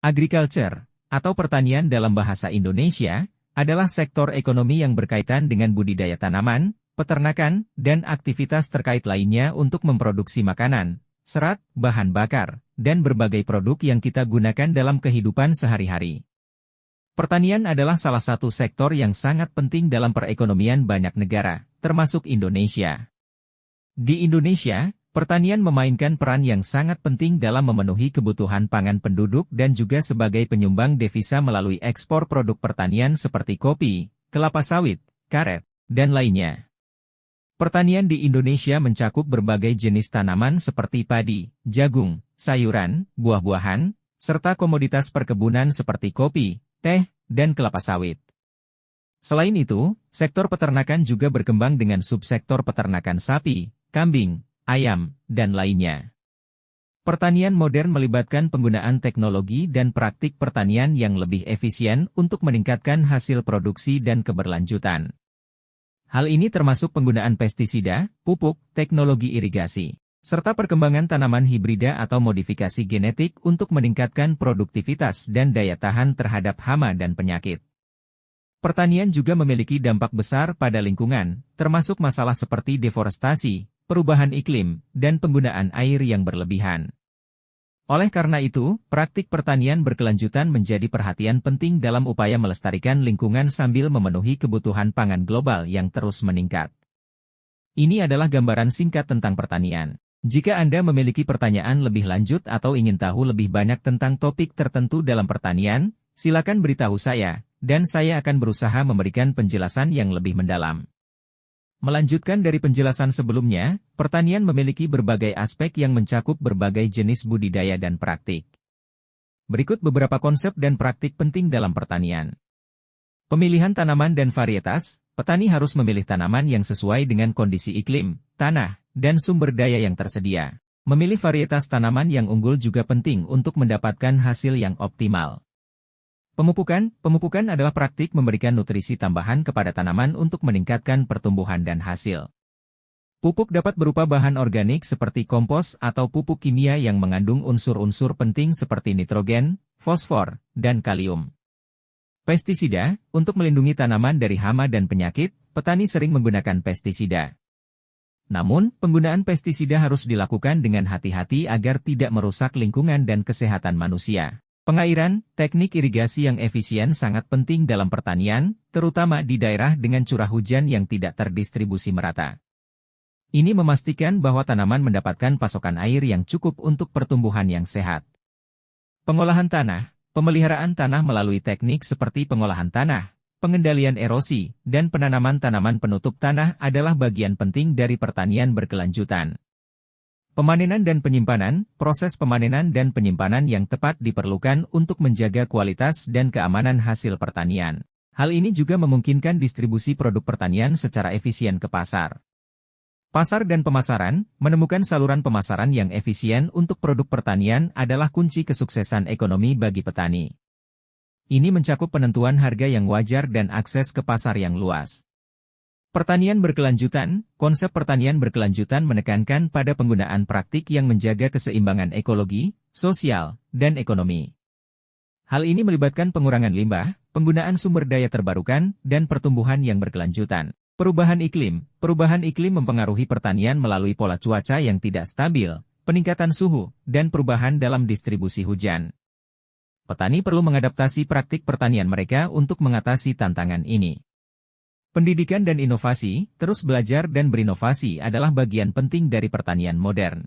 Agriculture, atau pertanian dalam bahasa Indonesia, adalah sektor ekonomi yang berkaitan dengan budidaya tanaman, peternakan, dan aktivitas terkait lainnya untuk memproduksi makanan, serat, bahan bakar, dan berbagai produk yang kita gunakan dalam kehidupan sehari-hari. Pertanian adalah salah satu sektor yang sangat penting dalam perekonomian banyak negara, termasuk Indonesia. Di Indonesia, pertanian memainkan peran yang sangat penting dalam memenuhi kebutuhan pangan penduduk dan juga sebagai penyumbang devisa melalui ekspor produk pertanian seperti kopi, kelapa sawit, karet, dan lainnya. Pertanian di Indonesia mencakup berbagai jenis tanaman seperti padi, jagung, sayuran, buah-buahan, serta komoditas perkebunan seperti kopi, teh, dan kelapa sawit. Selain itu, sektor peternakan juga berkembang dengan subsektor peternakan sapi, kambing, ayam, dan lainnya. Pertanian modern melibatkan penggunaan teknologi dan praktik pertanian yang lebih efisien untuk meningkatkan hasil produksi dan keberlanjutan. Hal ini termasuk penggunaan pestisida, pupuk, teknologi irigasi, serta perkembangan tanaman hibrida atau modifikasi genetik untuk meningkatkan produktivitas dan daya tahan terhadap hama dan penyakit. Pertanian juga memiliki dampak besar pada lingkungan, termasuk masalah seperti deforestasi, perubahan iklim, dan penggunaan air yang berlebihan. Oleh karena itu, praktik pertanian berkelanjutan menjadi perhatian penting dalam upaya melestarikan lingkungan sambil memenuhi kebutuhan pangan global yang terus meningkat. Ini adalah gambaran singkat tentang pertanian. Jika Anda memiliki pertanyaan lebih lanjut atau ingin tahu lebih banyak tentang topik tertentu dalam pertanian, silakan beritahu saya, dan saya akan berusaha memberikan penjelasan yang lebih mendalam. Melanjutkan dari penjelasan sebelumnya, pertanian memiliki berbagai aspek yang mencakup berbagai jenis budidaya dan praktik. Berikut beberapa konsep dan praktik penting dalam pertanian. Pemilihan tanaman dan varietas, petani harus memilih tanaman yang sesuai dengan kondisi iklim, tanah, dan sumber daya yang tersedia. Memilih varietas tanaman yang unggul juga penting untuk mendapatkan hasil yang optimal. Pemupukan adalah praktik memberikan nutrisi tambahan kepada tanaman untuk meningkatkan pertumbuhan dan hasil. Pupuk dapat berupa bahan organik seperti kompos atau pupuk kimia yang mengandung unsur-unsur penting seperti nitrogen, fosfor, dan kalium. Pestisida, untuk melindungi tanaman dari hama dan penyakit, petani sering menggunakan pestisida. Namun, penggunaan pestisida harus dilakukan dengan hati-hati agar tidak merusak lingkungan dan kesehatan manusia. Pengairan, teknik irigasi yang efisien sangat penting dalam pertanian, terutama di daerah dengan curah hujan yang tidak terdistribusi merata. Ini memastikan bahwa tanaman mendapatkan pasokan air yang cukup untuk pertumbuhan yang sehat. Pengolahan tanah, pemeliharaan tanah melalui teknik seperti pengolahan tanah, pengendalian erosi, dan penanaman tanaman penutup tanah adalah bagian penting dari pertanian berkelanjutan. Pemanenan dan penyimpanan, proses pemanenan dan penyimpanan yang tepat diperlukan untuk menjaga kualitas dan keamanan hasil pertanian. Hal ini juga memungkinkan distribusi produk pertanian secara efisien ke pasar. Pasar dan pemasaran, menemukan saluran pemasaran yang efisien untuk produk pertanian adalah kunci kesuksesan ekonomi bagi petani. Ini mencakup penentuan harga yang wajar dan akses ke pasar yang luas. Pertanian berkelanjutan, konsep pertanian berkelanjutan menekankan pada penggunaan praktik yang menjaga keseimbangan ekologi, sosial, dan ekonomi. Hal ini melibatkan pengurangan limbah, penggunaan sumber daya terbarukan, dan pertumbuhan yang berkelanjutan. Perubahan iklim mempengaruhi pertanian melalui pola cuaca yang tidak stabil, peningkatan suhu, dan perubahan dalam distribusi hujan. Petani perlu mengadaptasi praktik pertanian mereka untuk mengatasi tantangan ini. Pendidikan dan inovasi, terus belajar dan berinovasi adalah bagian penting dari pertanian modern.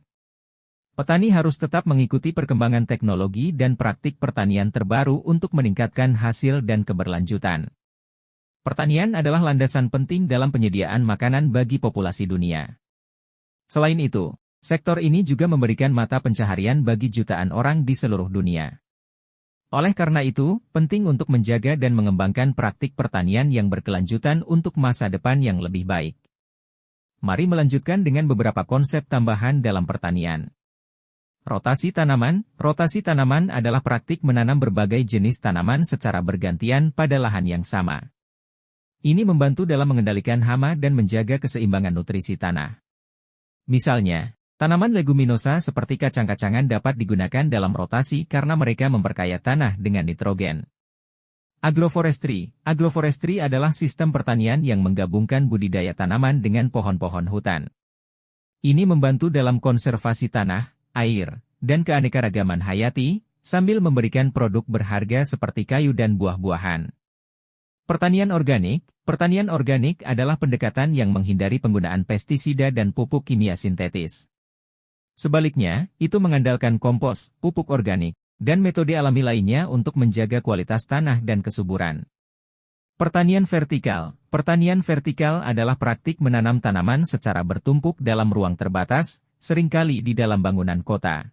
Petani harus tetap mengikuti perkembangan teknologi dan praktik pertanian terbaru untuk meningkatkan hasil dan keberlanjutan. Pertanian adalah landasan penting dalam penyediaan makanan bagi populasi dunia. Selain itu, sektor ini juga memberikan mata pencaharian bagi jutaan orang di seluruh dunia. Oleh karena itu, penting untuk menjaga dan mengembangkan praktik pertanian yang berkelanjutan untuk masa depan yang lebih baik. Mari melanjutkan dengan beberapa konsep tambahan dalam pertanian. Rotasi tanaman adalah praktik menanam berbagai jenis tanaman secara bergantian pada lahan yang sama. Ini membantu dalam mengendalikan hama dan menjaga keseimbangan nutrisi tanah. Misalnya, Tanaman leguminosa seperti kacang-kacangan dapat digunakan dalam rotasi karena mereka memperkaya tanah dengan nitrogen. Agroforestry. Agroforestry adalah sistem pertanian yang menggabungkan budidaya tanaman dengan pohon-pohon hutan. Ini membantu dalam konservasi tanah, air, dan keanekaragaman hayati, sambil memberikan produk berharga seperti kayu dan buah-buahan. Pertanian organik. Pertanian organik adalah pendekatan yang menghindari penggunaan pestisida dan pupuk kimia sintetis. Sebaliknya, itu mengandalkan kompos, pupuk organik, dan metode alami lainnya untuk menjaga kualitas tanah dan kesuburan. Pertanian vertikal. Pertanian vertikal adalah praktik menanam tanaman secara bertumpuk dalam ruang terbatas, seringkali di dalam bangunan kota.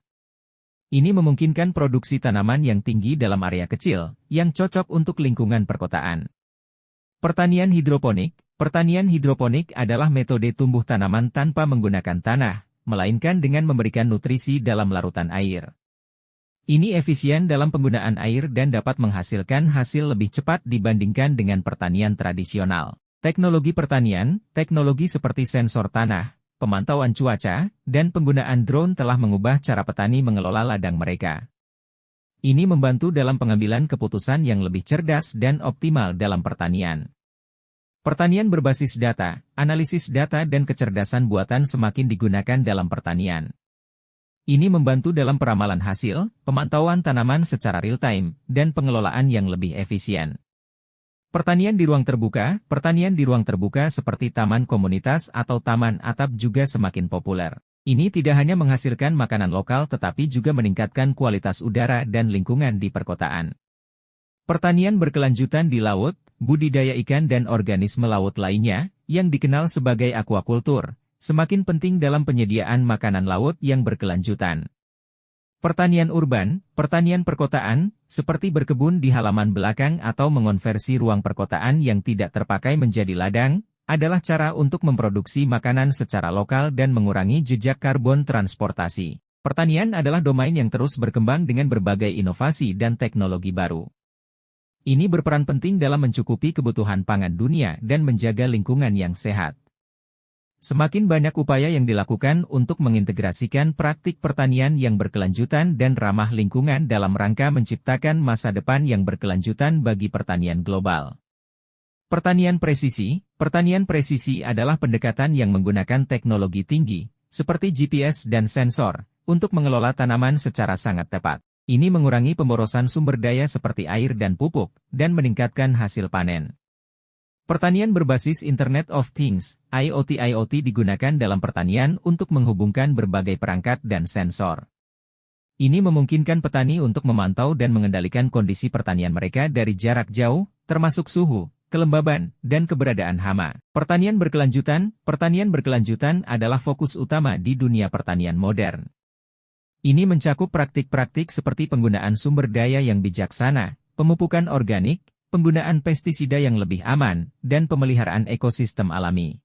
Ini memungkinkan produksi tanaman yang tinggi dalam area kecil, yang cocok untuk lingkungan perkotaan. Pertanian hidroponik. Pertanian hidroponik adalah metode tumbuh tanaman tanpa menggunakan tanah, melainkan dengan memberikan nutrisi dalam larutan air. Ini efisien dalam penggunaan air dan dapat menghasilkan hasil lebih cepat dibandingkan dengan pertanian tradisional. Teknologi pertanian, teknologi seperti sensor tanah, pemantauan cuaca, dan penggunaan drone telah mengubah cara petani mengelola ladang mereka. Ini membantu dalam pengambilan keputusan yang lebih cerdas dan optimal dalam pertanian. Pertanian berbasis data, analisis data dan kecerdasan buatan semakin digunakan dalam pertanian. Ini membantu dalam peramalan hasil, pemantauan tanaman secara real-time, dan pengelolaan yang lebih efisien. Pertanian di ruang terbuka. Pertanian di ruang terbuka seperti taman komunitas atau taman atap juga semakin populer. Ini tidak hanya menghasilkan makanan lokal tetapi juga meningkatkan kualitas udara dan lingkungan di perkotaan. Pertanian berkelanjutan di laut, budidaya ikan dan organisme laut lainnya, yang dikenal sebagai aquaculture, semakin penting dalam penyediaan makanan laut yang berkelanjutan. Pertanian urban, pertanian perkotaan, seperti berkebun di halaman belakang atau mengonversi ruang perkotaan yang tidak terpakai menjadi ladang, adalah cara untuk memproduksi makanan secara lokal dan mengurangi jejak karbon transportasi. Pertanian adalah domain yang terus berkembang dengan berbagai inovasi dan teknologi baru. Ini berperan penting dalam mencukupi kebutuhan pangan dunia dan menjaga lingkungan yang sehat. Semakin banyak upaya yang dilakukan untuk mengintegrasikan praktik pertanian yang berkelanjutan dan ramah lingkungan dalam rangka menciptakan masa depan yang berkelanjutan bagi pertanian global. Pertanian presisi. Pertanian presisi adalah pendekatan yang menggunakan teknologi tinggi, seperti GPS dan sensor, untuk mengelola tanaman secara sangat tepat. Ini mengurangi pemborosan sumber daya seperti air dan pupuk, dan meningkatkan hasil panen. Pertanian berbasis Internet of Things, IoT digunakan dalam pertanian untuk menghubungkan berbagai perangkat dan sensor. Ini memungkinkan petani untuk memantau dan mengendalikan kondisi pertanian mereka dari jarak jauh, termasuk suhu, kelembaban, dan keberadaan hama. Pertanian berkelanjutan adalah fokus utama di dunia pertanian modern. Ini mencakup praktik-praktik seperti penggunaan sumber daya yang bijaksana, pemupukan organik, penggunaan pestisida yang lebih aman, dan pemeliharaan ekosistem alami.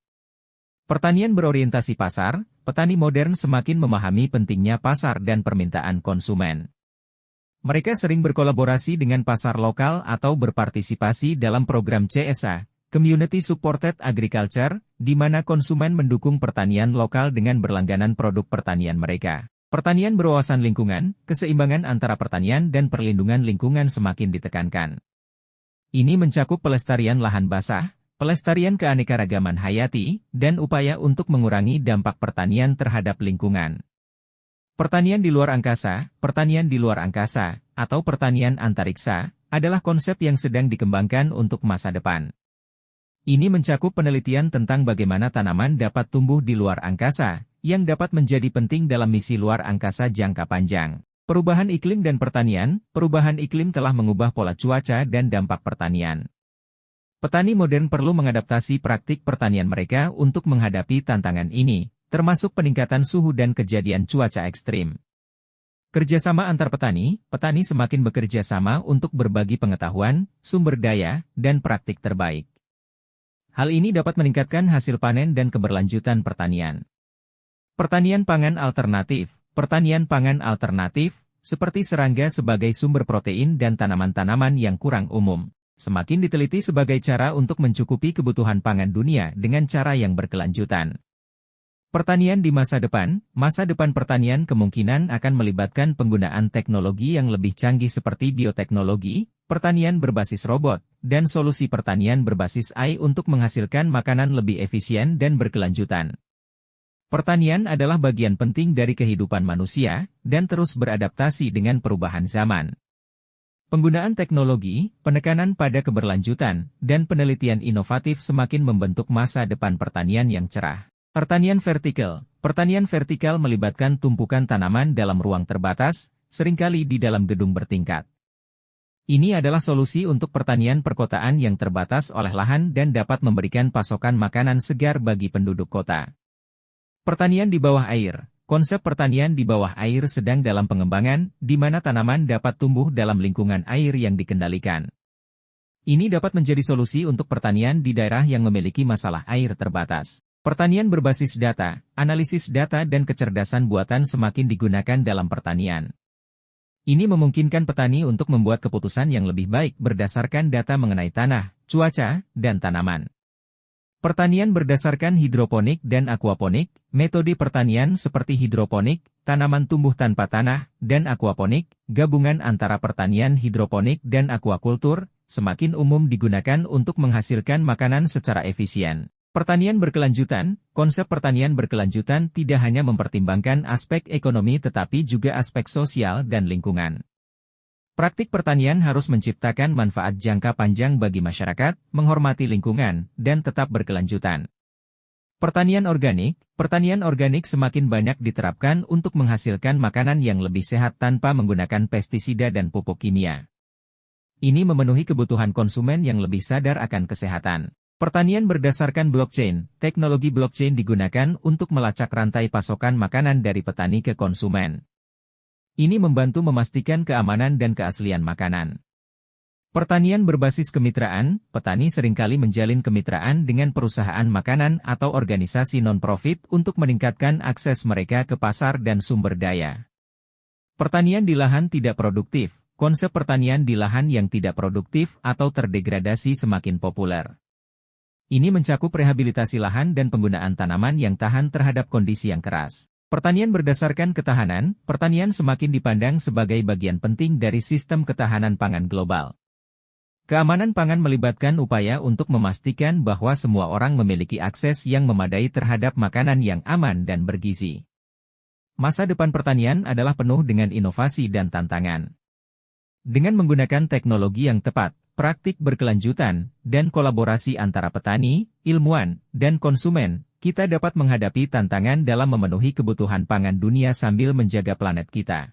Pertanian berorientasi pasar. Petani modern semakin memahami pentingnya pasar dan permintaan konsumen. Mereka sering berkolaborasi dengan pasar lokal atau berpartisipasi dalam program CSA, Community Supported Agriculture, di mana konsumen mendukung pertanian lokal dengan berlangganan produk pertanian mereka. Pertanian berwawasan lingkungan, keseimbangan antara pertanian dan perlindungan lingkungan semakin ditekankan. Ini mencakup pelestarian lahan basah, pelestarian keanekaragaman hayati, dan upaya untuk mengurangi dampak pertanian terhadap lingkungan. Pertanian di luar angkasa, atau pertanian antariksa, adalah konsep yang sedang dikembangkan untuk masa depan. Ini mencakup penelitian tentang bagaimana tanaman dapat tumbuh di luar angkasa, yang dapat menjadi penting dalam misi luar angkasa jangka panjang. Perubahan iklim dan pertanian. Perubahan iklim telah mengubah pola cuaca dan dampak pertanian. Petani modern perlu mengadaptasi praktik pertanian mereka untuk menghadapi tantangan ini, termasuk peningkatan suhu dan kejadian cuaca ekstrim. Kerjasama antar petani semakin bekerja sama untuk berbagi pengetahuan, sumber daya, dan praktik terbaik. Hal ini dapat meningkatkan hasil panen dan keberlanjutan pertanian. Pertanian pangan alternatif. Pertanian pangan alternatif, seperti serangga sebagai sumber protein dan tanaman-tanaman yang kurang umum, semakin diteliti sebagai cara untuk mencukupi kebutuhan pangan dunia dengan cara yang berkelanjutan. Pertanian di masa depan pertanian kemungkinan akan melibatkan penggunaan teknologi yang lebih canggih seperti bioteknologi, pertanian berbasis robot, dan solusi pertanian berbasis AI untuk menghasilkan makanan lebih efisien dan berkelanjutan. Pertanian adalah bagian penting dari kehidupan manusia, dan terus beradaptasi dengan perubahan zaman. Penggunaan teknologi, penekanan pada keberlanjutan, dan penelitian inovatif semakin membentuk masa depan pertanian yang cerah. Pertanian vertikal melibatkan tumpukan tanaman dalam ruang terbatas, seringkali di dalam gedung bertingkat. Ini adalah solusi untuk pertanian perkotaan yang terbatas oleh lahan dan dapat memberikan pasokan makanan segar bagi penduduk kota. Pertanian di bawah air. Konsep pertanian di bawah air sedang dalam pengembangan, di mana tanaman dapat tumbuh dalam lingkungan air yang dikendalikan. Ini dapat menjadi solusi untuk pertanian di daerah yang memiliki masalah air terbatas. Pertanian berbasis data, analisis data dan kecerdasan buatan semakin digunakan dalam pertanian. Ini memungkinkan petani untuk membuat keputusan yang lebih baik berdasarkan data mengenai tanah, cuaca, dan tanaman. Pertanian berdasarkan hidroponik dan aquaponik, metode pertanian seperti hidroponik, tanaman tumbuh tanpa tanah, dan aquaponik, gabungan antara pertanian hidroponik dan aquakultur, semakin umum digunakan untuk menghasilkan makanan secara efisien. Pertanian berkelanjutan, konsep pertanian berkelanjutan tidak hanya mempertimbangkan aspek ekonomi tetapi juga aspek sosial dan lingkungan. Praktik pertanian harus menciptakan manfaat jangka panjang bagi masyarakat, menghormati lingkungan, dan tetap berkelanjutan. Pertanian organik semakin banyak diterapkan untuk menghasilkan makanan yang lebih sehat tanpa menggunakan pestisida dan pupuk kimia. Ini memenuhi kebutuhan konsumen yang lebih sadar akan kesehatan. Pertanian berdasarkan blockchain, teknologi blockchain digunakan untuk melacak rantai pasokan makanan dari petani ke konsumen. Ini membantu memastikan keamanan dan keaslian makanan. Pertanian berbasis kemitraan, petani seringkali menjalin kemitraan dengan perusahaan makanan atau organisasi non-profit untuk meningkatkan akses mereka ke pasar dan sumber daya. Pertanian di lahan tidak produktif, konsep pertanian di lahan yang tidak produktif atau terdegradasi semakin populer. Ini mencakup rehabilitasi lahan dan penggunaan tanaman yang tahan terhadap kondisi yang keras. Pertanian berdasarkan ketahanan, pertanian semakin dipandang sebagai bagian penting dari sistem ketahanan pangan global. Keamanan pangan melibatkan upaya untuk memastikan bahwa semua orang memiliki akses yang memadai terhadap makanan yang aman dan bergizi. Masa depan pertanian adalah penuh dengan inovasi dan tantangan. Dengan menggunakan teknologi yang tepat, praktik berkelanjutan, dan kolaborasi antara petani, ilmuwan, dan konsumen, kita dapat menghadapi tantangan dalam memenuhi kebutuhan pangan dunia sambil menjaga planet kita.